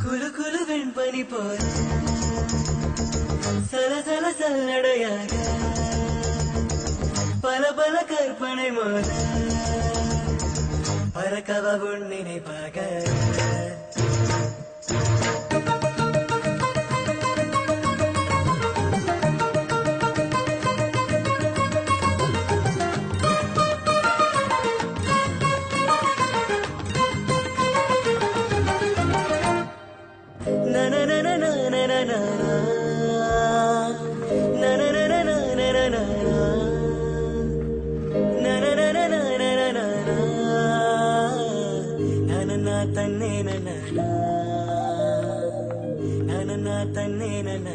குலு குலு வெண்பனி போல சல சல சல்லடையாக பல பல கற்பனை மோத பறக்கவ உன் நினைப்பாக தன்னே நன